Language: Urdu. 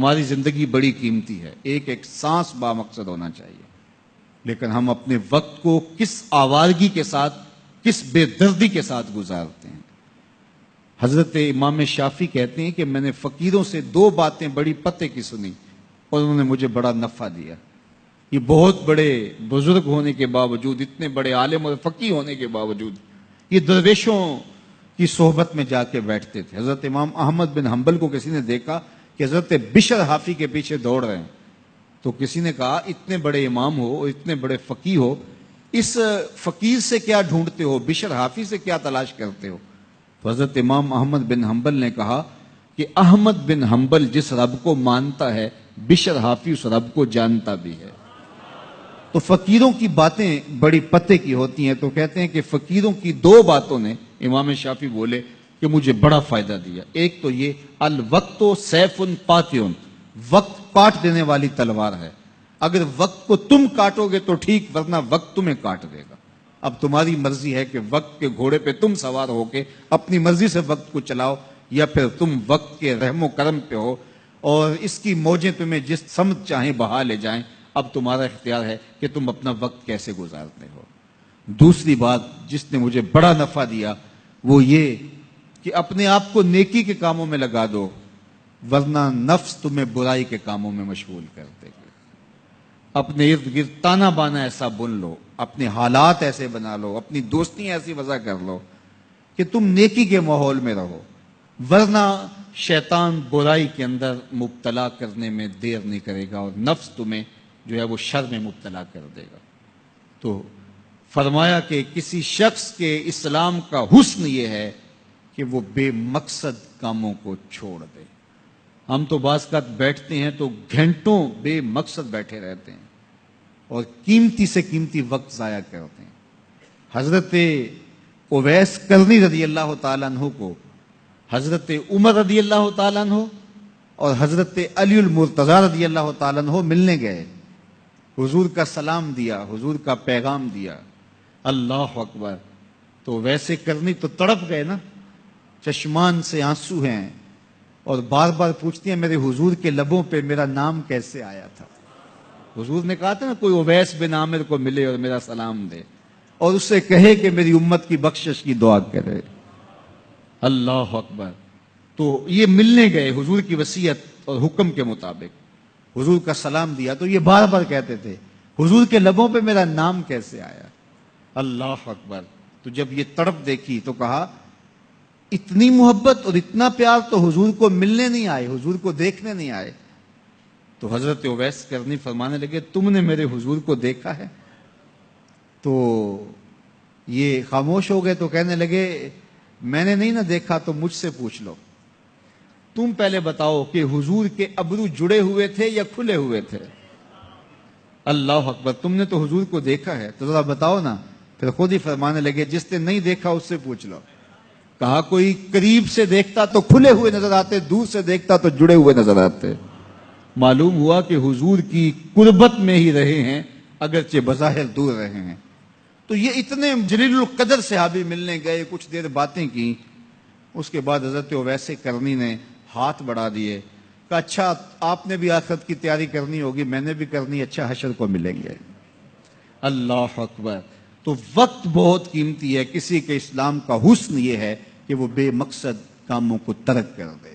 ہماری زندگی بڑی قیمتی ہے، ایک ایک سانس بامقصد ہونا چاہیے، لیکن ہم اپنے وقت کو کس آوارگی کے ساتھ، کس بے دردی کے ساتھ گزارتے ہیں۔ حضرت امام شافعی کہتے ہیں کہ میں نے فقیروں سے 2 باتیں بڑی پتے کی سنی اور انہوں نے مجھے بڑا نفع دیا۔ یہ بہت بڑے بزرگ ہونے کے باوجود، اتنے بڑے عالم اور فقیہ ہونے کے باوجود، یہ درویشوں کی صحبت میں جا کے بیٹھتے تھے۔ حضرت امام احمد بن حنبل کو کسی نے دیکھا کہ حضرت بشر حافی کے پیچھے دوڑ رہے ہیں، تو کسی نے کہا اتنے بڑے امام ہو اور اتنے بڑے فقیہ ہو، اس فقیر سے کیا ڈھونڈتے ہو، بشر حافی سے کیا تلاش کرتے ہو؟ تو حضرت امام احمد بن حنبل نے کہا کہ احمد بن حنبل جس رب کو مانتا ہے، بشر حافی اس رب کو جانتا بھی ہے۔ تو فقیروں کی باتیں بڑی پتے کی ہوتی ہیں، تو کہتے ہیں کہ فقیروں کی 2 باتوں نے، امام شافعی بولے، کہ مجھے بڑا فائدہ دیا۔ ایک تو یہ الوقت سیف قاطع، وقت کاٹ دینے والی تلوار ہے، اگر وقت کو تم کاٹو گے تو ٹھیک، ورنہ وقت تمہیں کاٹ دے گا۔ اب تمہاری مرضی ہے کہ وقت کے گھوڑے پہ تم سوار ہو کے اپنی مرضی سے وقت کو چلاؤ، یا پھر تم وقت کے رحم و کرم پہ ہو اور اس کی موجیں تمہیں جس سمت چاہیں بہا لے جائیں۔ اب تمہارا اختیار ہے کہ تم اپنا وقت کیسے گزارتے ہو۔ دوسری بات جس نے مجھے بڑا نفع دیا وہ یہ کہ اپنے آپ کو نیکی کے کاموں میں لگا دو، ورنہ نفس تمہیں برائی کے کاموں میں مشغول کر دے گا۔ اپنے ارد گرد تانا بانا ایسا بن لو، اپنے حالات ایسے بنا لو، اپنی دوستی ایسی وضع کر لو کہ تم نیکی کے ماحول میں رہو، ورنہ شیطان برائی کے اندر مبتلا کرنے میں دیر نہیں کرے گا اور نفس تمہیں جو ہے وہ شر میں مبتلا کر دے گا۔ تو فرمایا کہ کسی شخص کے اسلام کا حسن یہ ہے کہ وہ بے مقصد کاموں کو چھوڑ دے۔ ہم تو بعض اوقات بیٹھتے ہیں تو گھنٹوں بے مقصد بیٹھے رہتے ہیں اور قیمتی سے قیمتی وقت ضائع کرتے ہیں۔ حضرت اویس کرنی رضی اللہ تعالیٰ عنہ کو حضرت عمر رضی اللہ تعالیٰ عنہ اور حضرت علی المرتضیٰ رضی اللہ تعالیٰ عنہ ملنے گئے، حضور کا سلام دیا، حضور کا پیغام دیا، اللہ اکبر۔ تو ویسے کرنی تو تڑپ گئے نا، چشمان سے آنسو ہیں اور بار بار پوچھتی ہیں میرے حضور کے لبوں پہ میرا نام کیسے آیا تھا۔ حضور نے کہا تھا نا کوئی اویس بن عامر کو ملے اور میرا سلام دے اور اس سے کہے کہ میری امت کی بخشش کی دعا کرے، اللہ اکبر۔ تو یہ ملنے گئے حضور کی وصیت اور حکم کے مطابق، حضور کا سلام دیا، تو یہ بار بار کہتے تھے حضور کے لبوں پہ میرا نام کیسے آیا، اللہ اکبر۔ تو جب یہ تڑپ دیکھی تو کہا اتنی محبت اور اتنا پیار تو حضور کو ملنے نہیں آئے، حضور کو دیکھنے نہیں آئے۔ تو حضرت اویس کرنی فرمانے لگے تم نے میرے حضور کو دیکھا ہے؟ تو یہ خاموش ہو گئے، تو کہنے لگے میں نے نہیں نہ دیکھا تو مجھ سے پوچھ لو، تم پہلے بتاؤ کہ حضور کے ابرو جڑے ہوئے تھے یا کھلے ہوئے تھے؟ اللہ اکبر، تم نے تو حضور کو دیکھا ہے تو ذرا بتاؤ نا۔ پھر خود ہی فرمانے لگے جس نے نہیں دیکھا اس سے پوچھ لو۔ کہا کوئی قریب سے دیکھتا تو کھلے ہوئے نظر آتے، دور سے دیکھتا تو جڑے ہوئے نظر آتے۔ معلوم ہوا کہ حضور کی قربت میں ہی رہے ہیں اگرچہ بظاہر دور رہے ہیں۔ تو یہ اتنے جلیل القدر صحابی ملنے گئے، کچھ دیر باتیں کی، اس کے بعد حضرت اویس کرنی نے ہاتھ بڑھا دیے، کہا اچھا آپ نے بھی آخرت کی تیاری کرنی ہوگی، میں نے بھی کرنی، اچھا حشر کو ملیں گے۔ اللہ اکبر۔ تو وقت بہت قیمتی ہے، کسی کے اسلام کا حسن یہ ہے کہ وہ بے مقصد کاموں کو ترک کر دے۔